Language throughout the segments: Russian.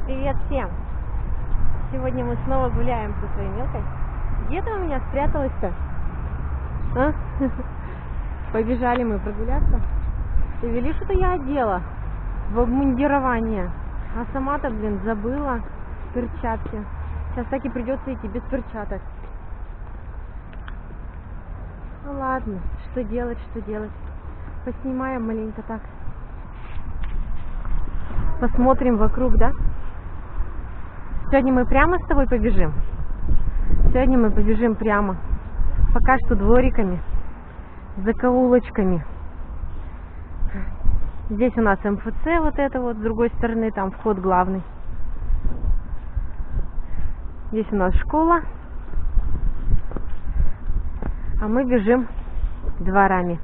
Привет всем! Сегодня мы снова гуляем со своей мелкой. Где ты у меня спряталась-то? А? Побежали мы прогуляться. Ты видишь, что я одела в обмундирование, а сама-то, забыла перчатки. Сейчас так и придется идти без перчаток. Ну ладно, что делать? Поснимаем маленько так. Посмотрим вокруг, да? Сегодня мы прямо с тобой побежим. Сегодня мы побежим прямо. Пока что двориками, закоулочками. Здесь у нас МФЦ, вот это вот, с другой стороны, там вход главный. Здесь у нас школа. А мы бежим дворами.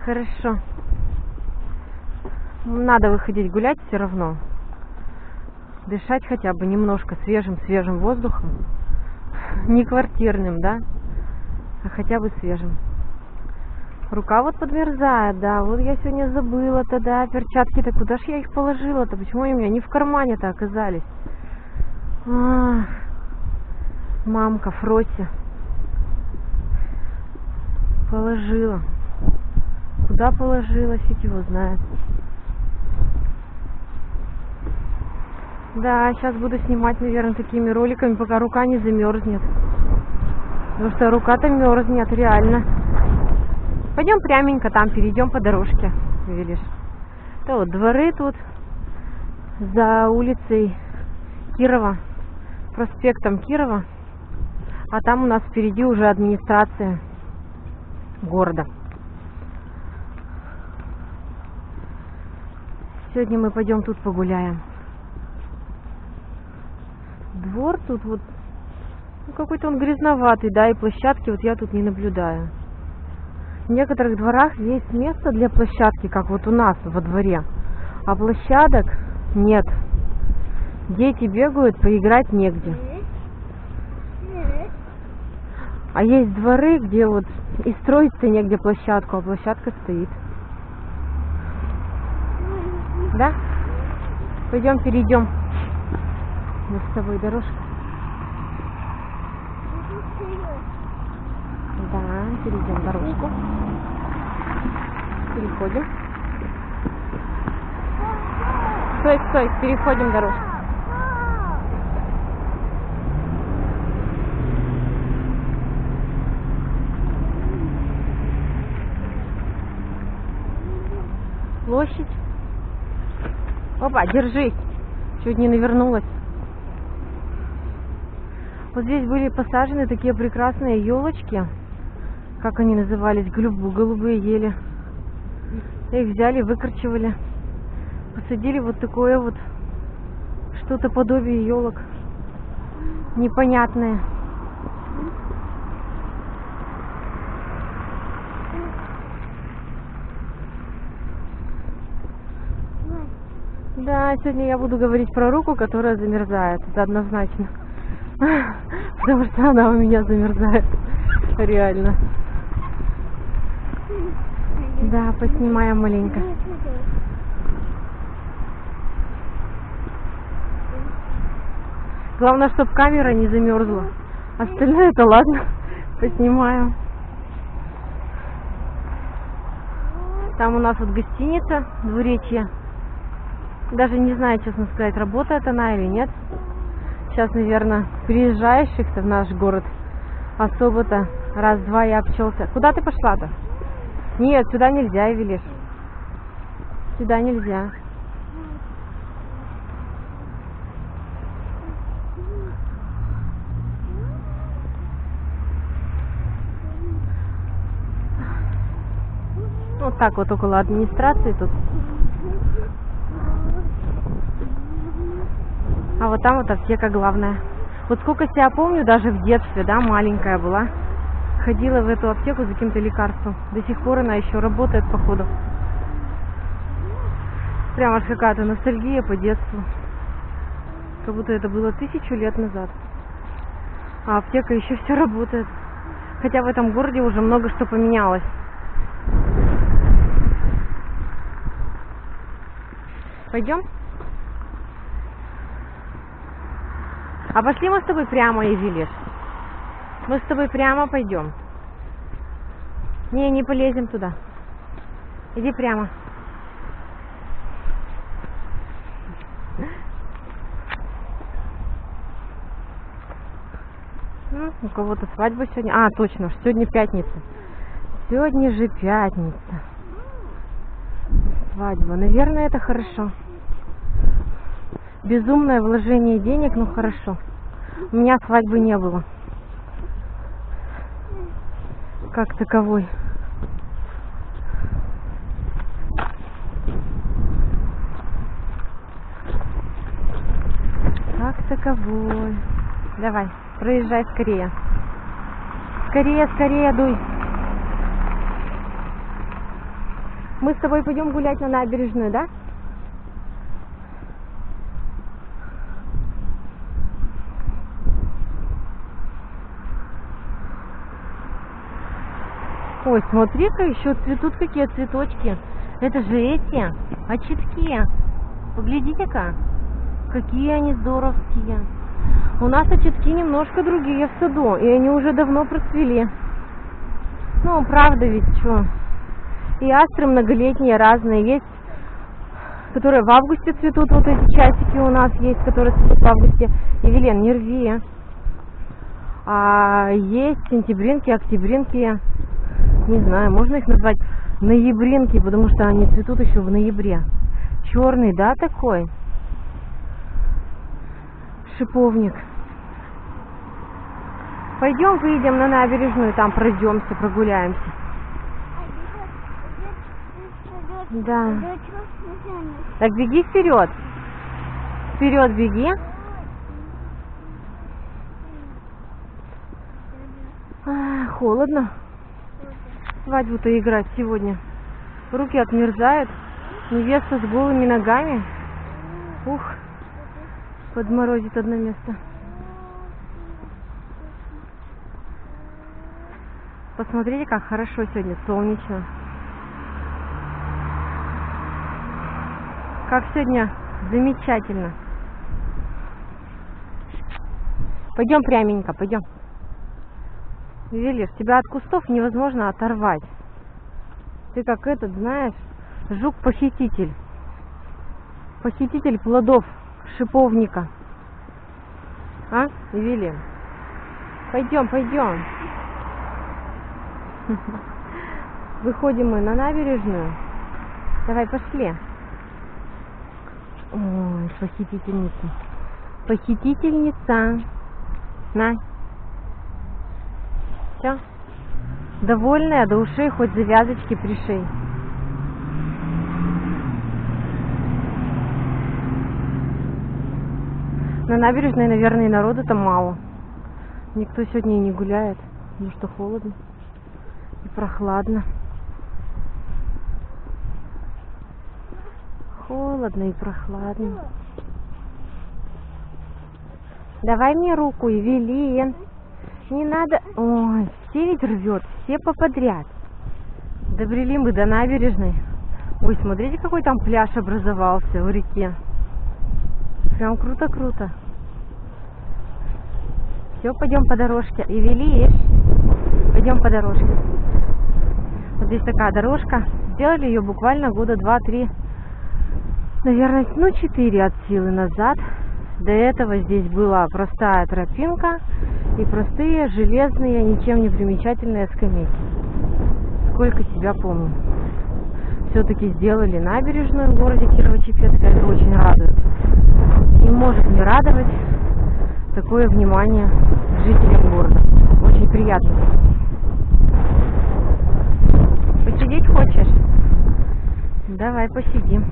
Хорошо. Надо выходить гулять все равно. Дышать хотя бы немножко свежим воздухом. Не квартирным, да? А хотя бы свежим. Рука вот подмерзает, да. Вот я сегодня забыла-то, да. Перчатки-то куда ж я их положила-то? Почему они у меня не в кармане-то оказались? Мамка, Фрося. Положила. Куда положила, фиг его знает. Да, сейчас буду снимать, наверное, такими роликами, пока рука не замерзнет. Потому что рука-то мерзнет, реально. Пойдем пряменько там, перейдем по дорожке, видишь. Это вот дворы тут, за улицей Кирова, проспектом Кирова. А там у нас впереди уже администрация города. Сегодня мы пойдем тут погуляем. Двор тут вот какой-то он грязноватый, да, и площадки вот я тут не наблюдаю. В некоторых дворах есть место для площадки, как вот у нас во дворе, а площадок нет. Дети бегают, поиграть негде. А есть дворы, где вот и строить-то негде площадку, а площадка стоит. Да? Пойдем перейдем. Мы с тобой дорожку. Да, перейдем дорожку. Переходим. Стой, переходим дорожку. Площадь. Опа, держись. Чуть не навернулась. Вот здесь были посажены такие прекрасные елочки. Как они назывались? Голубые ели. Их взяли, выкорчевали. Посадили вот такое вот что-то подобие елок. Непонятное. Да, сегодня я буду говорить про руку, которая замерзает. Это однозначно. Потому что она у меня замерзает. Реально. Да, поснимаем маленько. Главное, чтобы камера не замерзла. Остальное-то ладно. Поснимаем. Там у нас вот гостиница Двуречье. Даже не знаю, честно сказать, работает она или нет. Сейчас, наверное, приезжающих-то в наш город особо-то раз-два и обчелся. Куда ты пошла-то? Нет, сюда нельзя, Эвелиш. Сюда нельзя. Вот так вот около администрации тут. А вот там вот аптека главная. Вот сколько себя помню, даже в детстве, да, маленькая была, ходила в эту аптеку за каким-то лекарством. До сих пор она еще работает, походу. Прям аж какая-то ностальгия по детству. Как будто это было 1000 лет назад. А аптека еще все работает. Хотя в этом городе уже много что поменялось. Пойдем? А пошли мы с тобой прямо, Евелиш. Мы с тобой прямо пойдем. Не полезем туда. Иди прямо. У кого-то свадьба сегодня. А, точно, сегодня пятница. Сегодня же пятница. Свадьба. Наверное, это хорошо. Безумное вложение денег, но хорошо. У меня свадьбы не было. Как таковой. Как таковой. Давай, проезжай скорее. Скорее, дуй. Мы с тобой пойдем гулять на набережную, да? Ой, смотри-ка, еще цветут какие цветочки. Это же эти очитки. Поглядите-ка, какие они здоровские. У нас очитки немножко другие в саду, и они уже давно процвели. Ну, правда ведь, что? И астры многолетние разные есть, которые в августе цветут. Вот эти часики у нас есть, которые цветут в августе. Евелин, не рви. А есть сентябринки, октябринки. Не знаю, можно их назвать ноябринки, потому что они цветут еще в ноябре. Черный, да, такой? Шиповник. Пойдем выйдем на набережную, там пройдемся, прогуляемся. Да. Так беги вперед. Вперед беги. Холодно. Свадьбу-то играть сегодня. Руки отмерзают. Невеста с голыми ногами. Ух. Подморозит одно место. Посмотрите, как хорошо сегодня, солнечно. Как сегодня замечательно. Пойдем пряменько, пойдем. Евелиш, тебя от кустов невозможно оторвать. Ты как этот, знаешь, жук-похититель. Похититель плодов шиповника. А, Евелин? Пойдем. Выходим мы на набережную. Давай, пошли. Ой, похитительница. Похитительница. На. Все. Довольная до ушей, хоть завязочки пришей. На набережной, наверное, народу-то мало. Никто сегодня и не гуляет, потому что холодно и прохладно. Холодно и прохладно. Давай мне руку, Евелин. Не надо. Ой, все ведь рвет, все поподряд. Добрели мы до набережной. Ой, смотрите, какой там пляж образовался в реке. Прям круто-круто. Все, пойдем по дорожке. Евелиш, пойдем по дорожке. Вот здесь такая дорожка. Сделали ее буквально года 2-3, наверное, 4 от силы назад. До этого здесь была простая тропинка и простые железные, ничем не примечательные скамейки. Сколько себя помню. Все-таки сделали набережную в городе Кирово-Чепецке. Это очень радует. Не может не радовать такое внимание жителям города. Очень приятно. Посидеть хочешь? Давай посидим.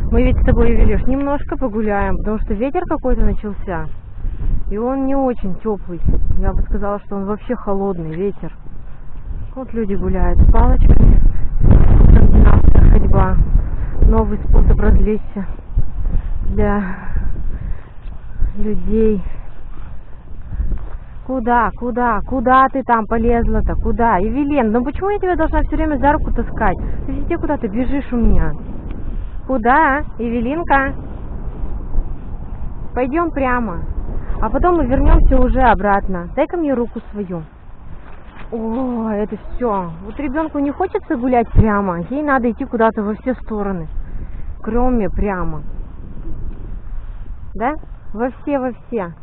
Мы ведь с тобой, Евелиш, немножко погуляем, потому что ветер какой-то начался. И он не очень теплый. Я бы сказала, что он вообще холодный ветер. Вот люди гуляют с палочками. Скандинавская ходьба. Новый способ развлечься для людей. Куда ты там полезла-то? Куда? Евелин, ну почему я тебя должна все время за руку таскать? Ты везде куда-то бежишь у меня. Куда, Эвелинка? Пойдем прямо. А потом мы вернемся уже обратно. Дай-ка мне руку свою. О, это все. Вот ребенку не хочется гулять прямо. Ей надо идти куда-то во все стороны. Кроме прямо. Да? Во все.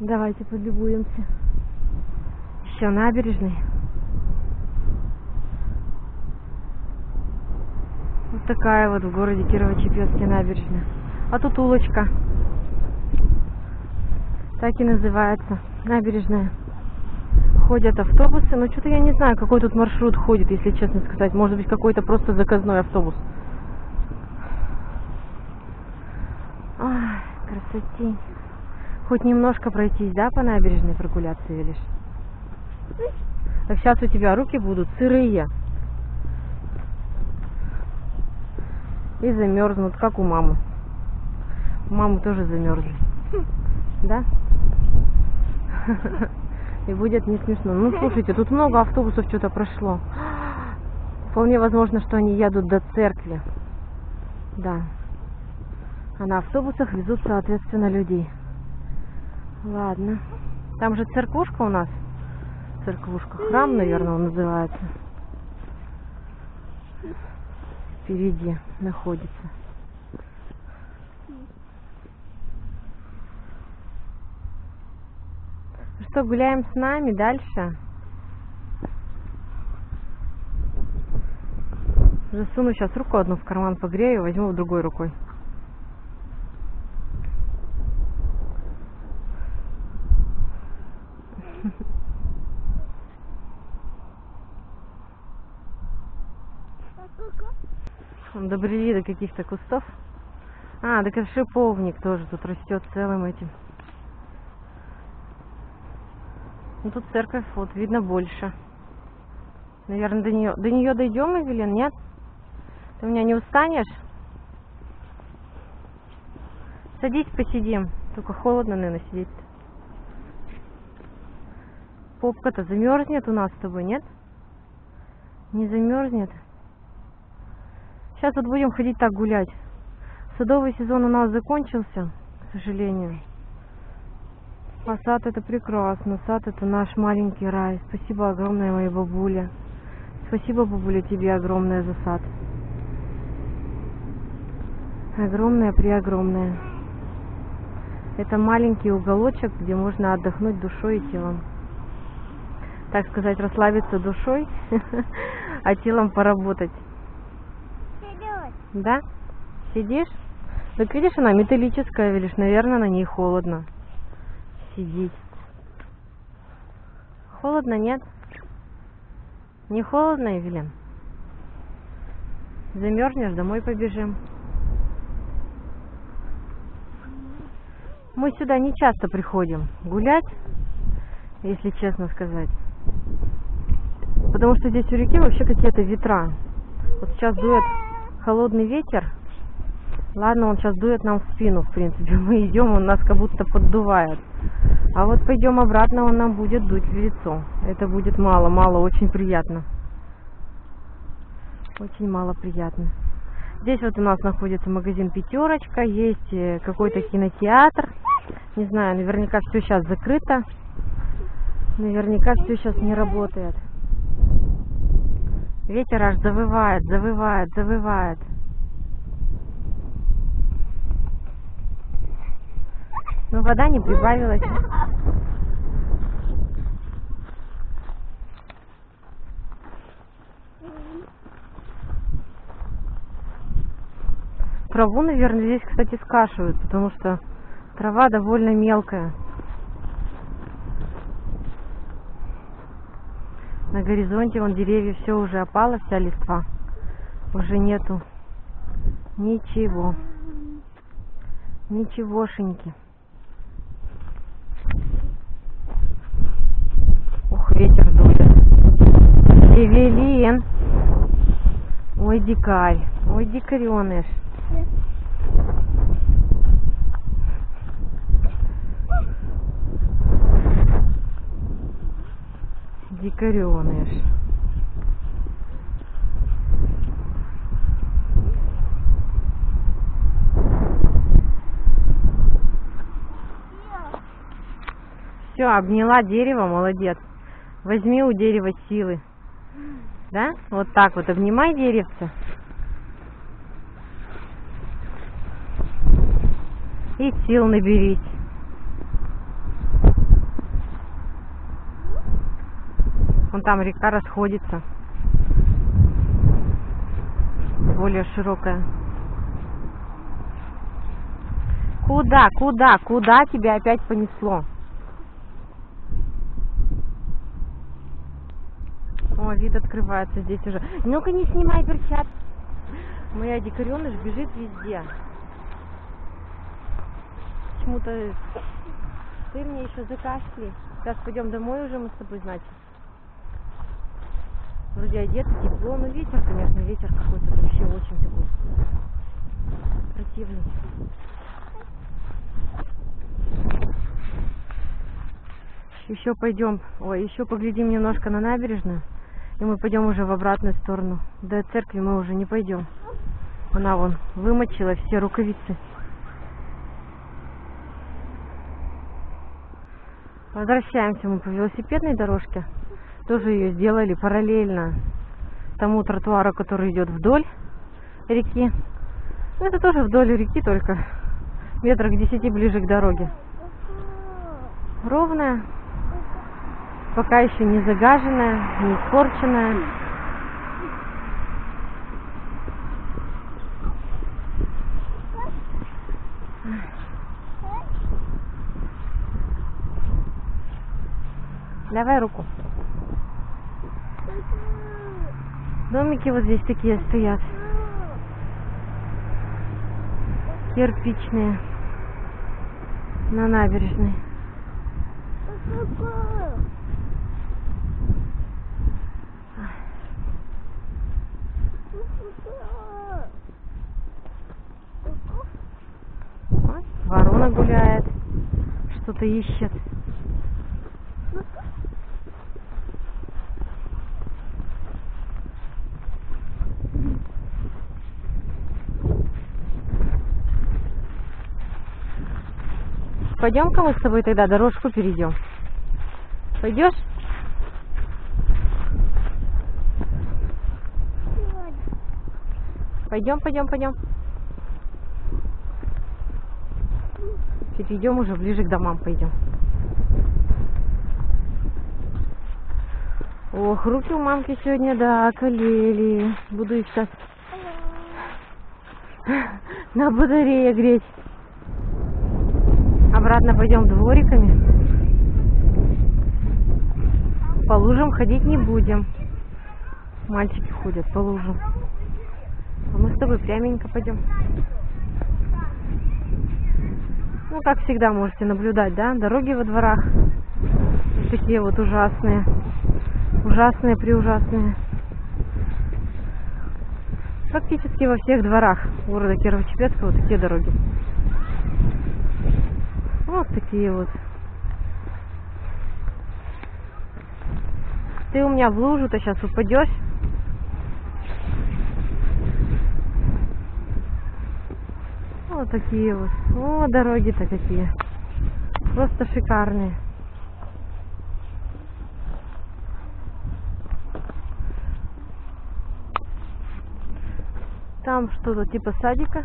Давайте полюбуемся. Еще набережной. Вот такая вот в городе Кирово-Чепецке набережная. А тут улочка. Так и называется. Набережная. Ходят автобусы. Но что-то я не знаю, какой тут маршрут ходит, если честно сказать. Может быть, какой-то просто заказной автобус. Ай, красотень. Хоть немножко пройтись, да, по набережной прогуляться, велишь? Так сейчас у тебя руки будут сырые. И замерзнут, как у мамы. У мамы тоже замерзли. Да? И будет не смешно. Ну, слушайте, тут много автобусов что-то прошло. Вполне возможно, что они едут до церкви. Да. А на автобусах везут, соответственно, людей. Ладно. Там же церквушка у нас. Церквушка. Храм, наверное, он называется. Впереди находится. Что, гуляем с нами дальше? Засуну сейчас руку одну в карман, погрею, возьму другой рукой. Добрели до каких-то кустов. А, так это шиповник тоже тут растет целым этим. Ну тут церковь, вот видно больше. Наверное, до нее дойдем, Эвелин, нет? Ты у меня не устанешь? Садись, посидим. Только холодно, наверное, сидеть. Попка-то замерзнет у нас с тобой, нет? Не замерзнет? Сейчас вот будем ходить так гулять. Садовый сезон у нас закончился, к сожалению. А сад это прекрасно. Сад это наш маленький рай. Спасибо огромное, моей бабуле. Спасибо, бабуля, тебе огромное за сад. Огромное-преогромное. Это маленький уголочек, где можно отдохнуть душой и телом. Так сказать, расслабиться душой, а телом поработать. Да? Сидишь? Так видишь, она металлическая, видишь, наверное, на ней холодно сидеть. Холодно, нет? Не холодно, Эвелин? Замерзнешь, домой побежим. Мы сюда не часто приходим гулять, если честно сказать. Потому что здесь у реки вообще какие-то ветра. Вот сейчас дует холодный ветер. Ладно, он сейчас дует нам в спину, в принципе. Мы идем, он нас как будто поддувает. А вот пойдем обратно, он нам будет дуть в лицо. Это будет мало, очень приятно. Очень мало приятно. Здесь вот у нас находится магазин «Пятерочка», есть какой-то кинотеатр. Не знаю, наверняка все сейчас закрыто. Наверняка все сейчас не работает. Ветер аж завывает. Но вода не прибавилась. Траву, наверное, здесь, кстати, скашивают, потому что трава довольно мелкая. На горизонте вон деревья, все уже опало, вся листва. Уже нету ничего. Ничегошеньки. Ух, ветер дует. Эвелин. Ой, дикарь. Ой, дикареныш. Дикареныш. Все, обняла дерево, молодец. Возьми у дерева силы. Да? Вот так вот обнимай деревце. И сил наберись. Вон там река расходится. Более широкая. Куда тебя опять понесло? О, вид открывается здесь уже. Ну-ка не снимай перчатки. Моя дикареныш бежит везде. Почему-то ты мне еще закашли. Сейчас пойдем домой уже мы с тобой, значит. Вроде одеты, тепло, но ветер, конечно, ветер какой-то вообще очень такой противный. Еще пойдем, еще поглядим немножко на набережную, и мы пойдем уже в обратную сторону. До церкви мы уже не пойдем. Она вон вымочила все рукавицы. Возвращаемся мы по велосипедной дорожке. Тоже ее сделали параллельно тому тротуару, который идет вдоль реки. Это тоже вдоль реки, только метрах 10 ближе к дороге. Ровная, пока еще не загаженная, не испорченная. Давай руку. Домики вот здесь такие стоят. Кирпичные. На набережной. Вот, ворона гуляет. Что-то ищет. Пойдем-ка мы с тобой тогда дорожку перейдем. Пойдешь? Пойдем. Перейдем уже ближе к домам, пойдем. Ох, руки у мамки сегодня, да, околели. Буду их сейчас на батарее греть. Обратно пойдем двориками. По лужам ходить не будем. Мальчики ходят по лужам. А мы с тобой пряменько пойдем. Ну, как всегда, можете наблюдать, да? Дороги во дворах. Вот такие вот ужасные. Ужасные-преужасные. Практически во всех дворах города Кирово-Чепецка вот такие дороги. Вот такие вот. Ты у меня в лужу-то сейчас упадешь. Вот такие вот. О, дороги-то какие. Просто шикарные. Там что-то типа садика.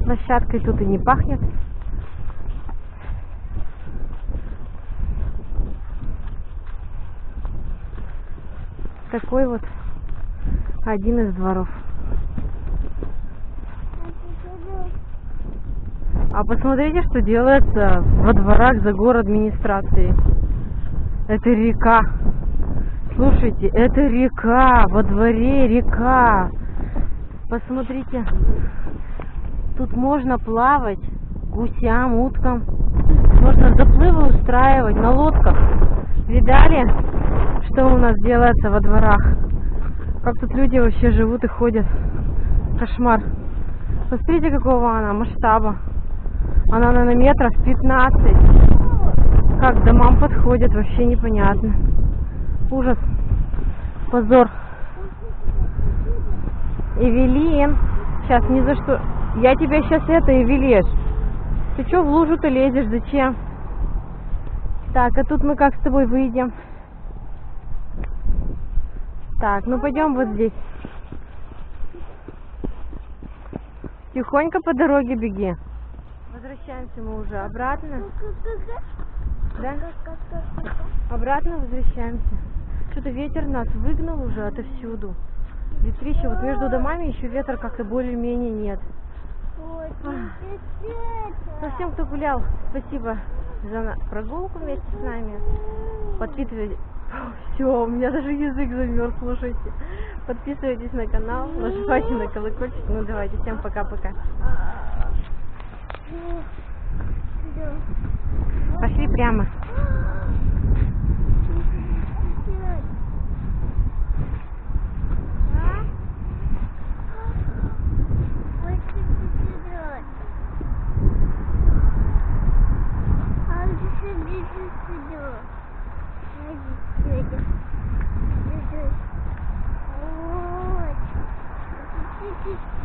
Площадкой тут и не пахнет. Такой вот один из дворов. А посмотрите, что делается во дворах за город администрации. Это река. Слушайте, это река. Во дворе река. Посмотрите. Тут можно плавать гусям, уткам. Можно заплывы устраивать на лодках. Видали, что у нас делается во дворах? Как тут люди вообще живут и ходят. Кошмар. Посмотрите, какого она масштаба. Она, наверное, метров 15. Как к домам подходит, вообще непонятно. Ужас. Позор. Эвелин. Сейчас ни за что. Я тебя сейчас Эвелиш. Ты что в лужу-то лезешь? Зачем? Так, а тут мы как с тобой выйдем? Так, ну пойдем вот здесь. Тихонько по дороге беги. Возвращаемся мы уже обратно. Да? Обратно возвращаемся. Что-то ветер нас выгнал уже отовсюду. Ветрище. Вот между домами еще ветра как-то более-менее нет. Ну, всем, кто гулял, спасибо за прогулку вместе с нами. Подписывайтесь. Все, у меня даже язык замерз, слушайте. Подписывайтесь на канал, нажимайте на колокольчик. Ну давайте, всем пока-пока. Пошли прямо. Вот.